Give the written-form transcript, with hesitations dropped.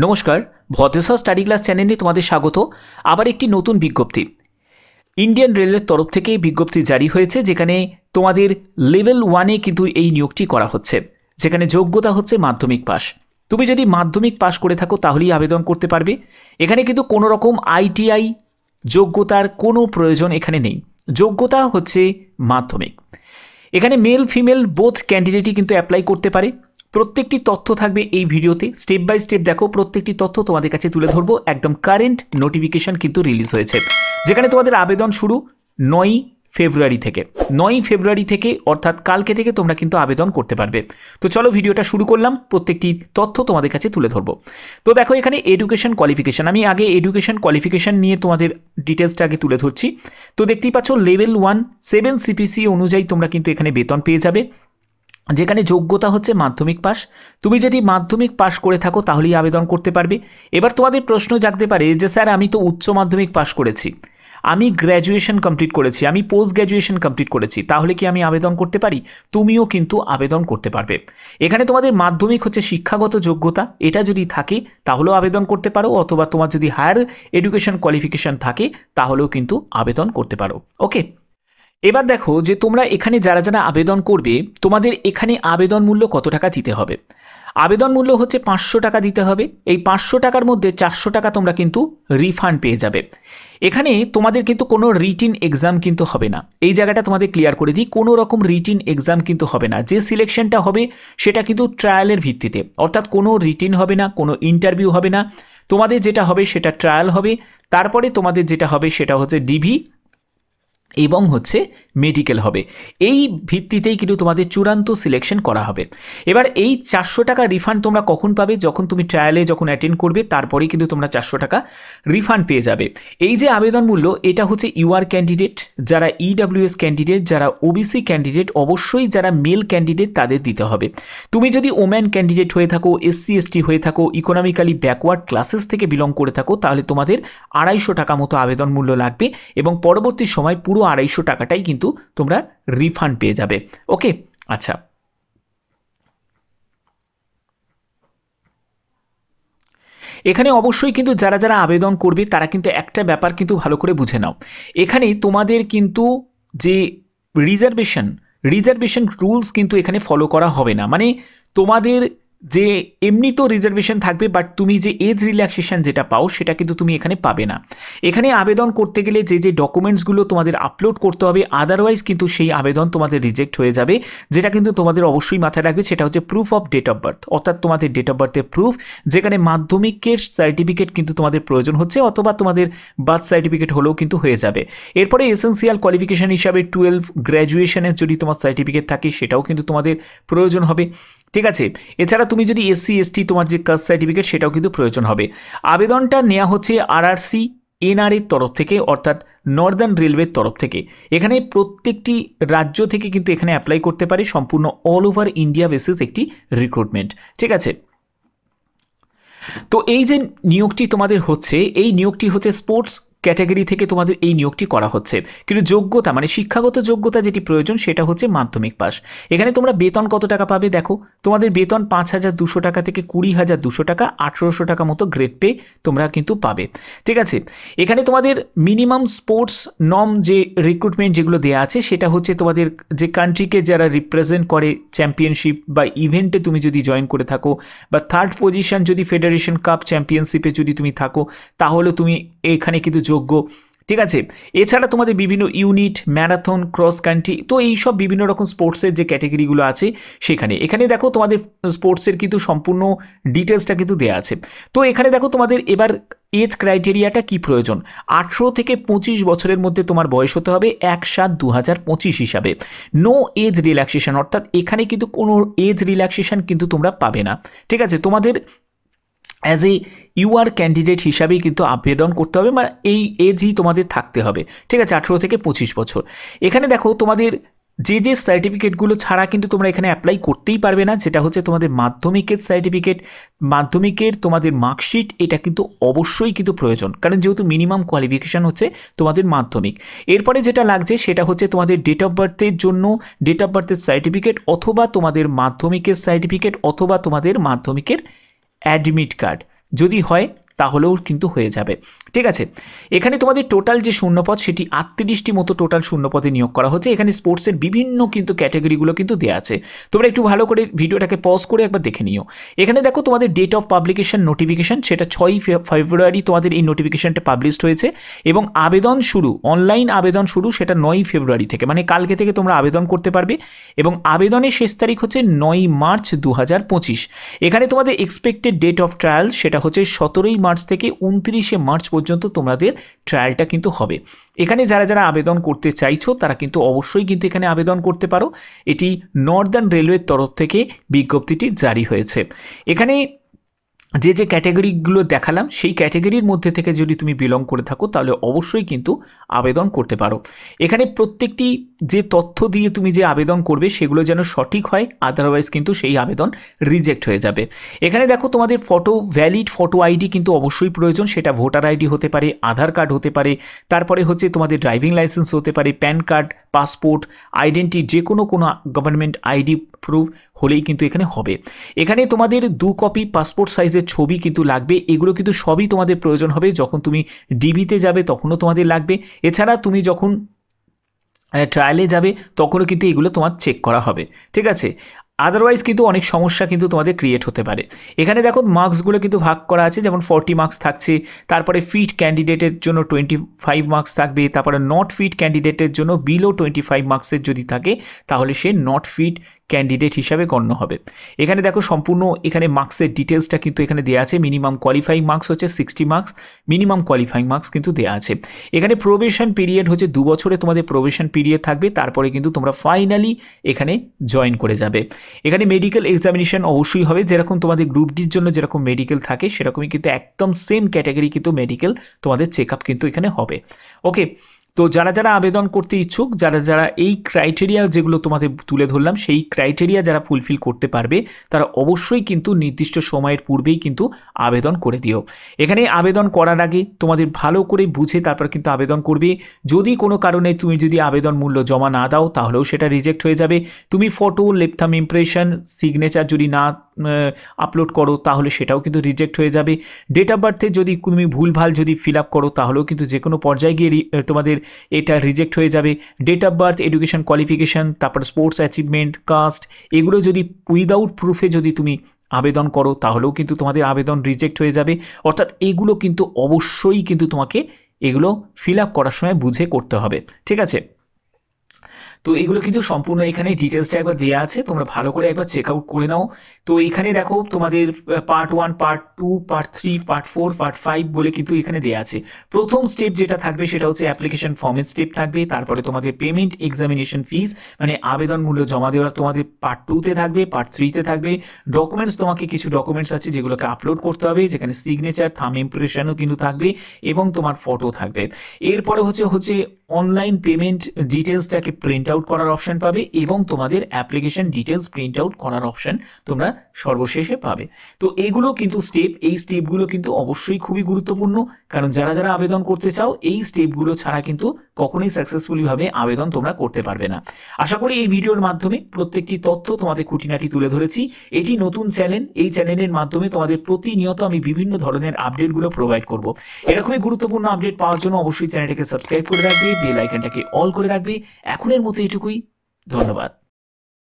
নমস্কার, Bhadreswar study class চ্যানেলে তোমাদের স্বাগত। আবার একটি নতুন বিজ্ঞপ্তি ইন্ডিয়ান রেলের তরফ থেকে বিজ্ঞপ্তি জারি হয়েছে, যেখানে তোমাদের লেভেল 1-এ কিন্তু এই নিয়োগটি করা হচ্ছে, যেখানে যোগ্যতা হচ্ছে মাধ্যমিক পাস। তুমি যদি মাধ্যমিক পাস করে থাকো তাহলেই আবেদন করতে পারবে। এখানে কিন্তু কোনো রকম আইটিআই যোগ্যতার কোনো প্রয়োজন এখানে নেই, যোগ্যতা হচ্ছে মাধ্যমিক। এখানে মেল ফিমেল বোথ ক্যান্ডিডেটই কিন্তু অ্যাপ্লাই করতে পারে। প্রত্যেকটি তথ্য থাকবে এই ভিডিওতে, স্টেপ বাই স্টেপ দেখো, প্রত্যেকটি তথ্য তোমাদের কাছে তুলে ধরবো। একদম কারেন্ট নোটিফিকেশন কিন্তু রিলিজ হয়েছে, যেখানে তোমাদের আবেদন শুরু 9ই ফেব্রুয়ারি থেকে। 9ই ফেব্রুয়ারি থেকে অর্থাৎ কালকে থেকে তোমরা কিন্তু আবেদন করতে পারবে। তো চলো ভিডিওটা শুরু করলাম, প্রত্যেকটি তথ্য তোমাদের কাছে তুলে ধরবো। তো দেখো এখানে এডুকেশন কোয়ালিফিকেশন, আমি আগে এডুকেশন কোয়ালিফিকেশন নিয়ে তোমাদের ডিটেলসটা আগে তুলে ধরছি। তো দেখতেই পাচ্ছ লেভেল 1 7 সিপিসি অনুযায়ী তোমরা কিন্তু এখানে বেতন পেয়ে যাবে, যেখানে যোগ্যতা হচ্ছে মাধ্যমিক পাস। তুমি যদি মাধ্যমিক পাস করে থাকো তাহলেই আবেদন করতে পারবে। এবার তোমাদের প্রশ্ন জাগতে পারে যে স্যার আমি তো উচ্চ মাধ্যমিক পাস করেছি, আমি গ্র্যাজুয়েশন কমপ্লিট করেছি, আমি পোস্ট গ্র্যাজুয়েশন কমপ্লিট করেছি, তাহলে কি আমি আবেদন করতে পারি? তুমিও কিন্তু আবেদন করতে পারবে। এখানে তোমাদের মাধ্যমিক হচ্ছে শিক্ষাগত যোগ্যতা, এটা যদি থাকে তাহলেও আবেদন করতে পারো, অথবা তোমার যদি হায়ার এডুকেশন কোয়ালিফিকেশন থাকে তাহলেও কিন্তু আবেদন করতে পারো। ওকে, এবার দেখো যে তোমরা এখানে যারা যারা আবেদন করবে, তোমাদের এখানে আবেদন মূল্য কত টাকা দিতে হবে। আবেদন মূল্য হচ্ছে 500 টাকা দিতে হবে। এই 500 টাকার মধ্যে 400 টাকা তোমরা কিন্তু রিফান্ড পেয়ে যাবে। এখানে তোমাদের কিন্তু কোনো রিটিন এক্সাম কিন্তু হবে না, এই জায়গাটা তোমাদের ক্লিয়ার করে দিই। কোনো রকম রিটিন এক্সাম কিন্তু হবে না। যে সিলেকশনটা হবে সেটা কিন্তু ট্রায়ালের ভিত্তিতে, অর্থাৎ কোনো রিটিন হবে না, কোনো ইন্টারভিউ হবে না। তোমাদের যেটা হবে সেটা ট্রায়াল হবে, তারপরে তোমাদের যেটা হবে সেটা হচ্ছে ডিভি এবং হচ্ছে মেডিকেল হবে। এই ভিত্তিতেই কিন্তু তোমাদের চূড়ান্ত সিলেকশন করা হবে। এবার এই 400 টাকা রিফান্ড তোমরা কখন পাবে? যখন তুমি ট্রায়ালে যখন অ্যাটেন্ড করবে তারপরেই কিন্তু তোমরা 400 টাকা রিফান্ড পেয়ে যাবে। এই যে আবেদন মূল্য, এটা হচ্ছে ইউআর ক্যান্ডিডেট, যারা ইডব্লিউএস ক্যান্ডিডেট, যারা ওবিসি ক্যান্ডিডেট, অবশ্যই যারা মেল ক্যান্ডিডেট তাদের দিতে হবে। তুমি যদি ওম্যান ক্যান্ডিডেট হয়ে থাকো, এসসি এসটি হয়ে থাকো, ইকোনমিক্যালি ব্যাকওয়ার্ড ক্লাসেস থেকে বিলং করে থাকো, তাহলে তোমাদের 250 টাকা মতো আবেদন মূল্য লাগবে, এবং পরবর্তী সময় পুরো 250 টাকাটাই কিন্তু তোমরা রিফান্ড পেয়ে যাবে। ওকে, আচ্ছা, এখানে অবশ্যই কিন্তু যারা যারা আবেদন করবে তারা কিন্তু একটা ব্যাপার কিন্তু ভালো করে বুঝে নাও। এখানে তোমাদের কিন্তু যে রিজার্ভেশন রুলস কিন্তু এখানে ফলো করা হবে না। মানে তোমাদের যে এমনি তো রিজার্ভেশন থাকবে, বাট তুমি যে এজ রিল্যাক্সেশন যেটা পাও সেটা কিন্তু তুমি এখানে পাবে না। এখানে আবেদন করতে গেলে যে যে ডকুমেন্টসগুলো তোমাদের আপলোড করতে হবে, আদারওয়াইজ কিন্তু সেই আবেদন তোমাদের রিজেক্ট হয়ে যাবে। যেটা কিন্তু তোমাদের অবশ্যই মাথায় রাখবে, সেটা হচ্ছে proof of date of birth, অর্থাৎ তোমাদের ডেট অফ বার্থের প্রুফ, যেখানে মাধ্যমিকের সার্টিফিকেট কিন্তু তোমাদের প্রয়োজন হচ্ছে, অথবা তোমাদের বার্থ সার্টিফিকেট হলেও কিন্তু হয়ে যাবে। এরপরে এসেন্সিয়াল কোয়ালিফিকেশন হিসাবে 12 গ্র্যাজুয়েশনের যদি তোমার সার্টিফিকেট থাকে সেটাও কিন্তু তোমাদের প্রয়োজন হবে। ঠিক আছে, এছাড়া তুমি যদি এসসি এসটি তোমার যে কাস্ট সার্টিফিকেট সেটাও কিন্তু প্রয়োজন হবে। আবেদনটা নেওয়া হচ্ছে আরআরসি এনআরএর তরফ থেকে, অর্থাৎ নর্দার্ন রেলওয়ের তরফ থেকে। এখানে প্রত্যেকটি রাজ্য থেকে কিন্তু এখানে অ্যাপ্লাই করতে পারে, সম্পূর্ণ অল ওভার ইন্ডিয়া বেসিস একটি রিক্রুটমেন্ট। ঠিক আছে, তো এই যে নিয়োগটি তোমাদের হচ্ছে, এই নিয়োগটি হচ্ছে স্পোর্টস ক্যাটাগরি থেকে তোমাদের এই নিয়োগটি করা হচ্ছে। কিন্তু যোগ্যতা মানে শিক্ষাগত যোগ্যতা যেটি প্রয়োজন সেটা হচ্ছে মাধ্যমিক পাস। এখানে তোমরা বেতন কত টাকা পাবে দেখো, তোমাদের বেতন 5200 টাকা থেকে 20200 টাকা, 1800 টাকা মতো গ্রেড পে তোমরা কিন্তু পাবে। ঠিক আছে, এখানে তোমাদের মিনিমাম স্পোর্টস নর্ম যে রিক্রুটমেন্ট যেগুলো দেওয়া আছে সেটা হচ্ছে তোমাদের যে কান্ট্রিকে যারা রিপ্রেজেন্ট করে চ্যাম্পিয়নশিপ বা ইভেন্টে তুমি যদি জয়েন করে থাকো, বা থার্ড পজিশন যদি ফেডারেশন কাপ চ্যাম্পিয়নশিপে যদি তুমি থাকো, তাহলে তুমি এখানে কিন্তু যোগ্য। ঠিক আছে, এছাড়া তোমাদের বিভিন্ন ইউনিট, ম্যারাথন, ক্রস কান্ট্রি, তো এইসব বিভিন্ন রকম স্পোর্টসের যে ক্যাটাগরিগুলো আছে সেখানে, এখানে দেখো তোমাদের স্পোর্টসের কিন্তু সম্পূর্ণ ডিটেলসটা কিন্তু দেওয়া আছে। তো এখানে দেখো তোমাদের এবার এজ ক্রাইটেরিয়াটা কি প্রয়োজন। 18 থেকে 25 বছরের মধ্যে তোমার বয়স হতে হবে 1/7/2025 হিসাবে। নো এজ রিল্যাক্সেশন, অর্থাৎ এখানে কিন্তু কোনো এজ রিল্যাক্সেশন কিন্তু তোমরা পাবে না। ঠিক আছে, তোমাদের অ্যাজ এ ইউআর ক্যান্ডিডেট হিসাবেই কিন্তু আবেদন করতে হবে, মানে এই এজই তোমাদের থাকতে হবে। ঠিক আছে, 18 থেকে 25 বছর। এখানে দেখো তোমাদের যে যে সার্টিফিকেটগুলো ছাড়া কিন্তু তোমরা এখানে অ্যাপ্লাই করতেই পারবে না, যেটা হচ্ছে তোমাদের মাধ্যমিকের সার্টিফিকেট, মাধ্যমিকের তোমাদের মার্কশিট, এটা কিন্তু অবশ্যই কিন্তু প্রয়োজন, কারণ যেহেতু মিনিমাম কোয়ালিফিকেশান হচ্ছে তোমাদের মাধ্যমিক। এরপরে যেটা লাগছে সেটা হচ্ছে তোমাদের ডেট অফ বার্থের জন্য ডেট অফ বার্থের সার্টিফিকেট, অথবা তোমাদের মাধ্যমিকের সার্টিফিকেট, অথবা তোমাদের মাধ্যমিকের অ্যাডমিট কার্ড। যদি হয় তাহলেও কিন্তু হয়ে যাবে। ঠিক আছে, এখানে তোমাদের টোটাল যে শূন্যপদ সেটি 38টি মতো টোটাল শূন্যপদে নিয়োগ করা হচ্ছে। এখানে স্পোর্টসের বিভিন্ন কিন্তু ক্যাটাগরিগুলো কিন্তু দেওয়া আছে। তোমরা একটু ভালো করে ভিডিওটাকে পজ করে একবার দেখে নিও। এখানে দেখো তোমাদের ডেট অফ পাবলিকেশন নোটিফিকেশন, সেটা 6ই ফেব্রুয়ারি তোমাদের এই নোটিফিকেশনটা পাবলিশড হয়েছে এবং আবেদন শুরু, অনলাইন আবেদন শুরু সেটা 9ই ফেব্রুয়ারি থেকে, মানে কালকে থেকে তোমরা আবেদন করতে পারবে এবং আবেদনের শেষ তারিখ হচ্ছে 9ই মার্চ 2025। এখানে তোমাদের এক্সপেক্টেড ডেট অফ ট্রায়াল সেটা হচ্ছে 17ই মার্চ থেকে 29শে মার্চ পর্যন্ত তোমাদের ট্রায়ালটা কিন্তু হবে। এখানে যারা যারা আবেদন করতে চাইছো তারা কিন্তু অবশ্যই কিন্তু এখানে আবেদন করতে পারো। এটি নর্দার্ন রেলওয়ের তরফ থেকে বিজ্ঞপ্তিটি জারি হয়েছে। এখানে যে যে ক্যাটাগরিগুলো দেখালাম সেই ক্যাটাগরির মধ্যে থেকে যদি তুমি বিলং করে থাকো তাহলে অবশ্যই কিন্তু আবেদন করতে পারো। এখানে প্রত্যেকটি যে তথ্য দিয়ে তুমি যে আবেদন করবে সেগুলো যেন সঠিক হয়, আদারওয়াইজ কিন্তু সেই আবেদন রিজেক্ট হয়ে যাবে। এখানে দেখো তোমাদের ভ্যালিড ফটো আইডি কিন্তু অবশ্যই প্রয়োজন, সেটা ভোটার আইডি হতে পারে, আধার কার্ড হতে পারে, তারপরে হচ্ছে তোমাদের ড্রাইভিং লাইসেন্স হতে পারে, প্যান কার্ড, পাসপোর্ট, আইডেন্টি, যে কোনো গভর্নমেন্ট আইডি প্রুফ হলেই কিন্তু এখানে হবে। এখানে তোমাদের 2 কপি পাসপোর্ট সাইজের ছবি কিন্তু লাগবে। এগুলো কিন্তু সবই তোমাদের প্রয়োজন হবে যখন তুমি ডিবিতে যাবে, তখনও তোমাদের লাগবে। এছাড়া তুমি যখন ট্রায়ালে যাবে তখনও কিন্তু এগুলো তোমার চেক করা হবে। ঠিক আছে, আদারওয়াইজ কিন্তু অনেক সমস্যা কিন্তু তোমাদের ক্রিয়েট হতে পারে। এখানে দেখো মার্কসগুলো কিন্তু ভাগ করা আছে, যেমন 40 মার্কস থাকছে, তারপরে ফিট ক্যান্ডিডেটের জন্য 25 মার্কস থাকবে, তারপরে নট ফিট ক্যান্ডিডেটের জন্য বিলো 25 মার্কসের যদি থাকে তাহলে সে নট ফিট ক্যান্ডিডেট হিসাবে গণ্য হবে। এখানে দেখো সম্পূর্ণ এখানে মার্কসের ডিটেলসটা কিন্তু এখানে দেওয়া আছে। মিনিমাম কোয়ালিফাইং মার্কস হচ্ছে 60 মার্কস, মিনিমাম কোয়ালিফাইং মার্কস কিন্তু দেওয়া আছে। এখানে প্রোবেশন পিরিয়ড হচ্ছে 2 বছরে তোমাদের প্রোবেশন পিরিয়ড থাকবে, তারপরে কিন্তু তোমরা ফাইনালি এখানে জয়েন করে যাবে। এখানে মেডিকেল এক্সামিনেশন অবশ্যই হবে, যেরকম তোমাদের গ্রুপ ডির জন্য যেরকম মেডিকেল থাকে সেরকমই কিন্তু একদম সেম ক্যাটাগরি কিন্তু মেডিকেল তোমাদের চেক আপ কিন্তু এখানে হবে। ওকে, তো যারা যারা আবেদন করতে ইচ্ছুক, যারা যারা এই ক্রাইটেরিয়া যেগুলো তোমাদের তুলে ধরলাম সেই ক্রাইটেরিয়া যারা ফুলফিল করতে পারবে তারা অবশ্যই কিন্তু নির্দিষ্ট সময়ের পূর্বেই কিন্তু আবেদন করে দিও। এখানে আবেদন করার আগে তোমাদের ভালো করে বুঝে তারপর কিন্তু আবেদন করবে। যদি কোনো কারণে তুমি যদি আবেদন মূল্য জমা না দাও তাহলেও সেটা রিজেক্ট হয়ে যাবে। তুমি photo, left thumb impression, signature যদি না আপলোড করো তাহলে সেটাও কিন্তু রিজেক্ট হয়ে যাবে। ডেট অফ বার্থে যদি তুমি ভুলভাল যদি ফিল আপ করো তাহলেও কিন্তু যে কোনো পর্যায়ে গিয়ে তোমাদের এটা রিজেক্ট হয়ে যাবে। Date of birth, education qualification, তারপর স্পোর্টস অ্যাচিভমেন্ট, কাস্ট, এগুলো যদি উইদাউট প্রুফে যদি তুমি আবেদন করো তাহলেও কিন্তু তোমাদের আবেদন রিজেক্ট হয়ে যাবে। অর্থাৎ এগুলো কিন্তু অবশ্যই কিন্তু তোমাকে এগুলো ফিল আপ করার সময় বুঝে করতে হবে। ঠিক আছে, তো এগুলো কিন্তু সম্পূর্ণ এখানে ডিটেলসটা একবার দেওয়া আছে, তোমরা ভালো করে একবার চেক আউট করে নাও। তো এখানে দেখো তোমাদের part 1, part 2, part 3, part 4, part 5 বলে কিন্তু এখানে দেওয়া আছে। প্রথম স্টেপ যেটা থাকবে সেটা হচ্ছে অ্যাপ্লিকেশন ফর্মের স্টেপ থাকবে, তারপরে তোমাদের পেমেন্ট এক্সামিনেশন ফিস মানে আবেদন মূল্য জমা দেওয়ার তোমাদের পার্ট 2-তে থাকবে, পার্ট 3-তে থাকবে। ডকুমেন্টস, তোমাকে কিছু ডকুমেন্টস আছে যেগুলোকে আপলোড করতে হবে, যেখানে সিগনেচার, থাম্ব ইমপ্রেশনও কিন্তু থাকবে এবং তোমার ফটো থাকবে। এরপরে হচ্ছে অনলাইন পেমেন্ট ডিটেলসটাকে প্রিন্ট আউট করার অপশন পাবে এবং তোমাদের অ্যাপ্লিকেশন ডিটেলস প্রিন্ট আউট করার অপশন তোমরা সর্বশেষে পাবে। তো এগুলো কিন্তু স্টেপ, এই স্টেপগুলো কিন্তু অবশ্যই খুবই গুরুত্বপূর্ণ, কারণ যারা যারা আবেদন করতে চাও এই স্টেপগুলো ছাড়া কিন্তু কখনোই সাকসেসফুলি ভাবে আবেদন তোমরা করতে পারবে না। আশা করি এই ভিডিওর মাধ্যমে প্রত্যেকটি তথ্য তোমাদের খুঁটিনাটি তুলে ধরেছি। এটি নতুন চ্যানেল, এই চ্যানেলের মাধ্যমে তোমাদের প্রতিনিয়ত আমি বিভিন্ন ধরনের আপডেটগুলো প্রোভাইড করব। এরকমই গুরুত্বপূর্ণ আপডেট পাওয়ার জন্য অবশ্যই চ্যানেলটাকে সাবস্ক্রাইব করে রাখবে, বেল আইকনটাকে অল করে রাখবে। এখনের মতো এটুকুই, ধন্যবাদ।